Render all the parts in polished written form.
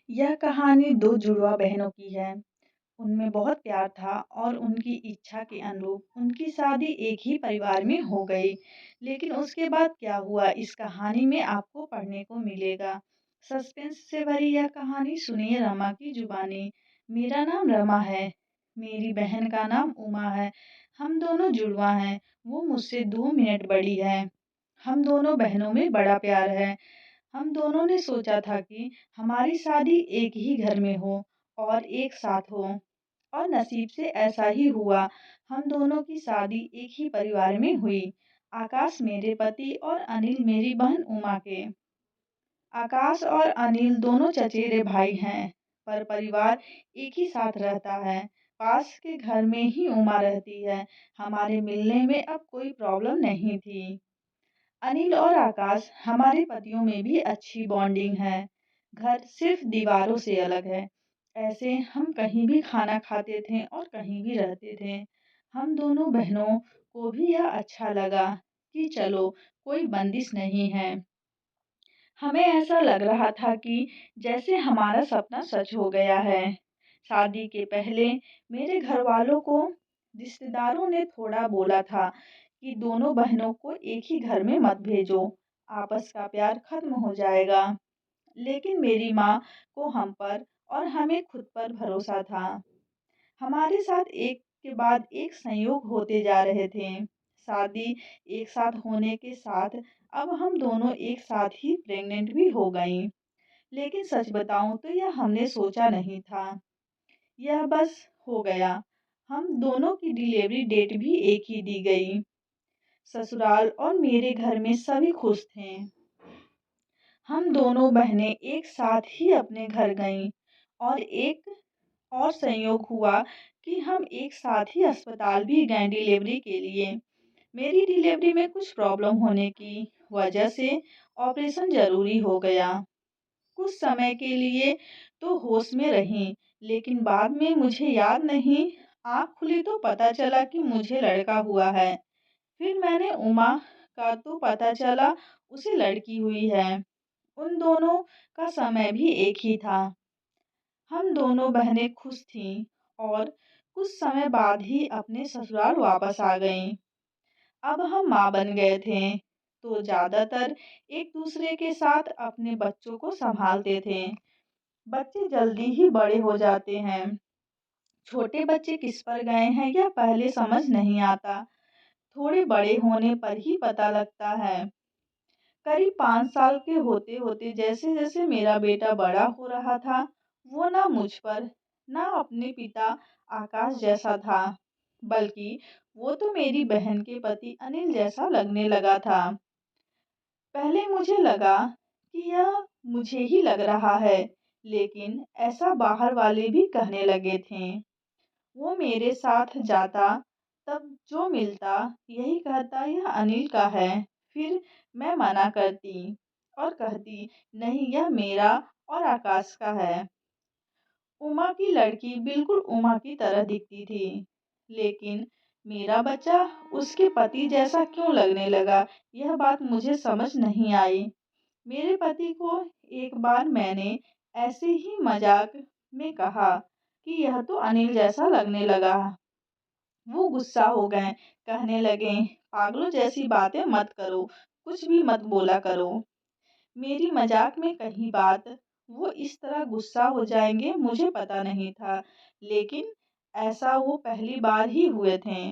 यह कहानी दो जुड़वा बहनों की है। उनमें बहुत प्यार था और उनकी इच्छा के अनुरूप उनकी शादी एक ही परिवार में हो गई। लेकिन उसके बाद क्या हुआ इस कहानी में आपको पढ़ने को मिलेगा। सस्पेंस से भरी यह कहानी सुनिए रमा की जुबानी। मेरा नाम रमा है। मेरी बहन का नाम उमा है। हम दोनों जुड़वा हैं। वो मुझसे 2 मिनट बड़ी है। हम दोनों बहनों में बड़ा प्यार है। हम दोनों ने सोचा था कि हमारी शादी एक ही घर में हो और एक साथ हो, और नसीब से ऐसा ही हुआ। हम दोनों की शादी एक ही परिवार में हुई। आकाश मेरे पति और अनिल मेरी बहन उमा के। आकाश और अनिल दोनों चचेरे भाई हैं, पर परिवार एक ही साथ रहता है। पास के घर में ही उमा रहती है। हमारे मिलने में अब कोई प्रॉब्लम नहीं थी। अनिल और आकाश हमारे पतियों में भी अच्छी बॉन्डिंग है। घर सिर्फ दीवारों से अलग है। ऐसे हम कहीं भी खाना खाते थे और कहीं भी रहते थे। हम दोनों बहनों को भी यह अच्छा लगा कि चलो कोई बंदिश नहीं है। हमें ऐसा लग रहा था कि जैसे हमारा सपना सच हो गया है। शादी के पहले मेरे घर वालों को रिश्तेदारों ने थोड़ा बोला था कि दोनों बहनों को एक ही घर में मत भेजो, आपस का प्यार खत्म हो जाएगा। लेकिन मेरी माँ को हम पर और हमें खुद पर भरोसा था। हमारे साथ एक के बाद एक संयोग होते जा रहे थे। शादी एक साथ होने के साथ अब हम दोनों एक साथ ही प्रेग्नेंट भी हो गईं। लेकिन सच बताऊं तो यह हमने सोचा नहीं था। यह बस हो गया। हम दोनों की डिलीवरी डेट भी एक ही दी गई। ससुराल और मेरे घर में सभी खुश थे। हम दोनों बहनें एक साथ ही अपने घर गईं और एक और संयोग हुआ कि हम एक साथ ही अस्पताल भी गए डिलीवरी के लिए। मेरी डिलीवरी में कुछ प्रॉब्लम होने की वजह से ऑपरेशन जरूरी हो गया। कुछ समय के लिए तो होश में रही, लेकिन बाद में मुझे याद नहीं, आँख खुली तो पता चला कि मुझे लड़का हुआ है। फिर मैंने उमा का तो पता चला उसे लड़की हुई है। उन दोनों का समय भी एक ही था। हम दोनों बहनें खुश थीं और कुछ समय बाद ही अपने ससुराल वापस आ गईं। अब हम माँ बन गए थे, तो ज्यादातर एक दूसरे के साथ अपने बच्चों को संभालते थे। बच्चे जल्दी ही बड़े हो जाते हैं। छोटे बच्चे किस पर गए हैं यह पहले समझ नहीं आता। थोड़े बड़े होने पर ही पता लगता है। करीब 5 साल के होते होते जैसे जैसे मेरा बेटा बड़ा हो रहा था, वो ना मुझ पर ना अपने पिता आकाश जैसा था, बल्कि वो तो मेरी बहन के पति अनिल जैसा लगने लगा था। पहले मुझे लगा कि यह मुझे ही लग रहा है, लेकिन ऐसा बाहर वाले भी कहने लगे थे। वो मेरे साथ जाता, तब जो मिलता यही कहता यह अनिल का है। फिर मैं मना करती और कहती नहीं यह मेरा और आकाश का है। उमा की लड़की बिल्कुल उमा की तरह दिखती थी, लेकिन मेरा बच्चा उसके पति जैसा क्यों लगने लगा, यह बात मुझे समझ नहीं आई। मेरे पति को एक बार मैंने ऐसे ही मजाक में कहा कि यह तो अनिल जैसा लगने लगा। वो गुस्सा हो गए, कहने लगे पागलों जैसी बातें मत करो, कुछ भी मत बोला करो। मेरी मजाक में कही बात वो इस तरह गुस्सा हो जाएंगे मुझे पता नहीं था, लेकिन ऐसा वो पहली बार ही हुए थे।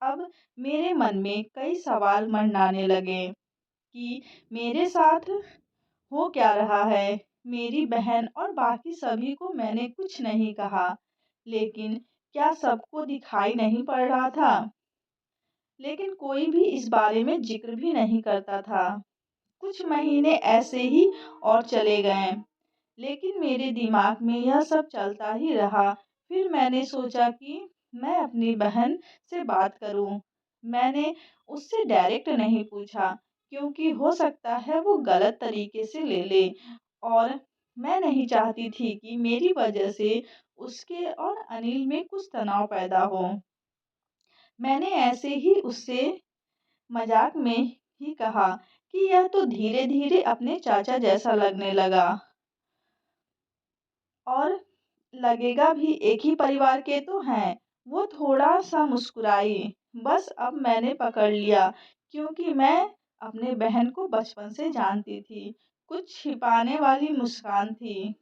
अब मेरे मन में कई सवाल मंडराने लगे कि मेरे साथ हो क्या रहा है। मेरी बहन और बाकी सभी को मैंने कुछ नहीं कहा, लेकिन क्या सबको दिखाई नहीं पड़ रहा था। लेकिन कोई भी इस बारे में जिक्र भी नहीं करता था। कुछ महीने ऐसे ही और चले गए, लेकिन मेरे दिमाग में यह सब चलता ही रहा। फिर मैंने सोचा कि मैं अपनी बहन से बात करूं। मैंने उससे डायरेक्ट नहीं पूछा, क्योंकि हो सकता है वो गलत तरीके से ले ले, और मैं नहीं चाहती थी कि मेरी वजह से उसके और अनिल में कुछ तनाव पैदा हो। मैंने ऐसे ही उससे मजाक में ही कहा कि यह तो धीरे धीरे अपने चाचा जैसा लगने लगा। और लगेगा भी एक ही परिवार के तो हैं। वो थोड़ा-सा मुस्कुराई। बस अब मैंने पकड़ लिया, क्योंकि मैं अपने बहन को बचपन से जानती थी। कुछ छिपाने वाली मुस्कान थी।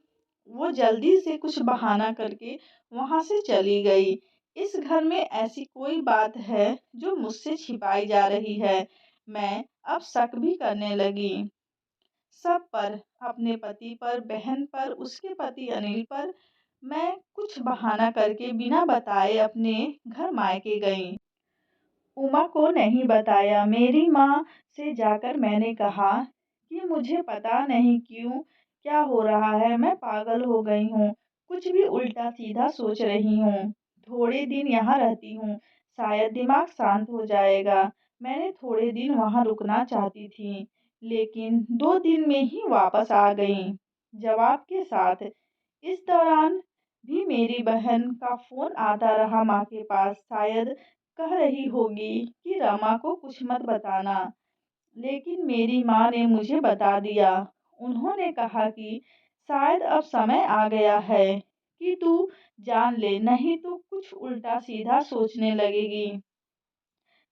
वो जल्दी से कुछ बहाना करके वहाँ से चली गई। इस घर में ऐसी कोई बात है जो मुझसे छिपाई जा रही है। मैं अब शक भी करने लगी। सब पर, अपने पति पर, बहन पर, उसके पति अनिल पर। मैं कुछ बहाना करके बिना बताए अपने घर मायके गई। उमा को नहीं बताया। मेरी माँ से जाकर मैंने कहा कि मुझे पता नहीं क्यों क्या हो रहा है, मैं पागल हो गई हूँ, कुछ भी उल्टा सीधा सोच रही हूँ। थोड़े दिन यहाँ रहती हूँ, शायद दिमाग शांत हो जाएगा। मैंने थोड़े दिन वहाँ रुकना चाहती थी, लेकिन 2 दिन में ही वापस आ गई जवाब के साथ। इस दौरान भी मेरी बहन का फोन आता रहा माँ के पास। शायद कह रही होगी कि रमा को कुछ मत बताना, लेकिन मेरी माँ ने मुझे बता दिया। उन्होंने कहा कि शायद अब समय आ गया है कि तू जान ले, नहीं तो कुछ उल्टा सीधा सोचने लगेगी।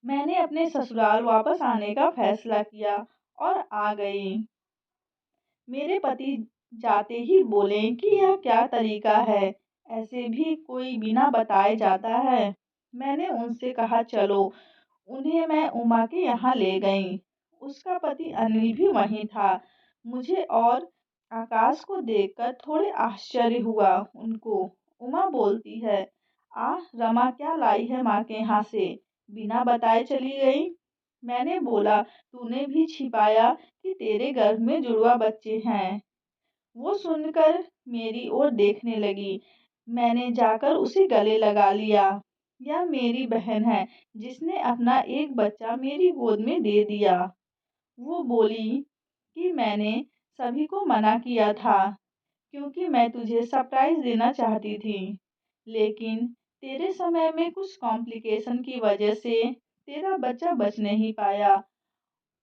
मैंने अपने ससुराल वापस आने का फैसला किया और आ गई। मेरे पति जाते ही बोले कि यह क्या तरीका है, ऐसे भी कोई बिना बताए जाता है। मैंने उनसे कहा चलो। उन्हें मैं उमा के यहाँ ले गई। उसका पति अनिल भी वहीं था। मुझे और आकाश को देखकर थोड़े आश्चर्य हुआ उनको। उमा बोलती है, रमा क्या लाई है माँ के यहाँ से, बिना बताए चली गई। मैंने बोला, तूने भी छिपाया कि तेरे गर्भ में जुड़वा बच्चे हैं। वो सुनकर मेरी ओर देखने लगी। मैंने जाकर उसे गले लगा लिया। यह मेरी बहन है, जिसने अपना एक बच्चा मेरी गोद में दे दिया। वो बोली कि मैंने सभी को मना किया था, क्योंकि मैं तुझे सरप्राइज देना चाहती थी, लेकिन तेरे समय में कुछ कॉम्प्लिकेशन की वजह से तेरा बच्चा बच नहीं पाया।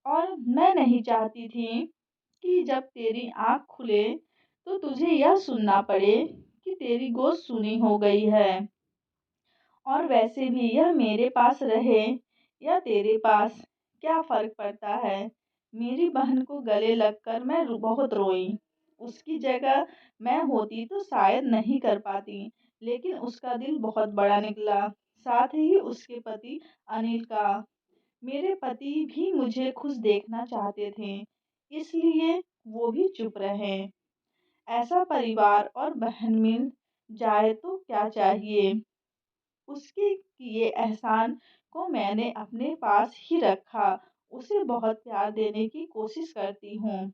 और मैं नहीं चाहती थी कि जब तेरी आँख खुले तो तुझे यह सुनना पड़े कि तेरी गोद सूनी हो गई है। और वैसे भी यह मेरे पास रहे या तेरे पास, क्या फर्क पड़ता है। मेरी बहन को गले लगकर मैं बहुत रोई। उसकी जगह मैं होती तो शायद नहीं कर पाती, लेकिन उसका दिल बहुत बड़ा निकला, साथ ही उसके पति अनिल का। मेरे पति भी मुझे खुश देखना चाहते थे, इसलिए वो भी चुप रहे। ऐसा परिवार और बहन मिल जाए तो क्या चाहिए। उसके किए एहसान को मैंने अपने पास ही रखा। उसे बहुत प्यार देने की कोशिश करती हूँ।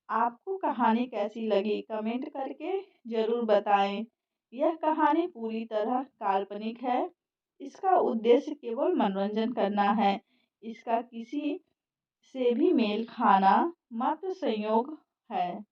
आपको कहानी कैसी लगी कमेंट करके ज़रूर बताएं। यह कहानी पूरी तरह काल्पनिक है। इसका उद्देश्य केवल मनोरंजन करना है। इसका किसी से भी मेल खाना मात्र संयोग है।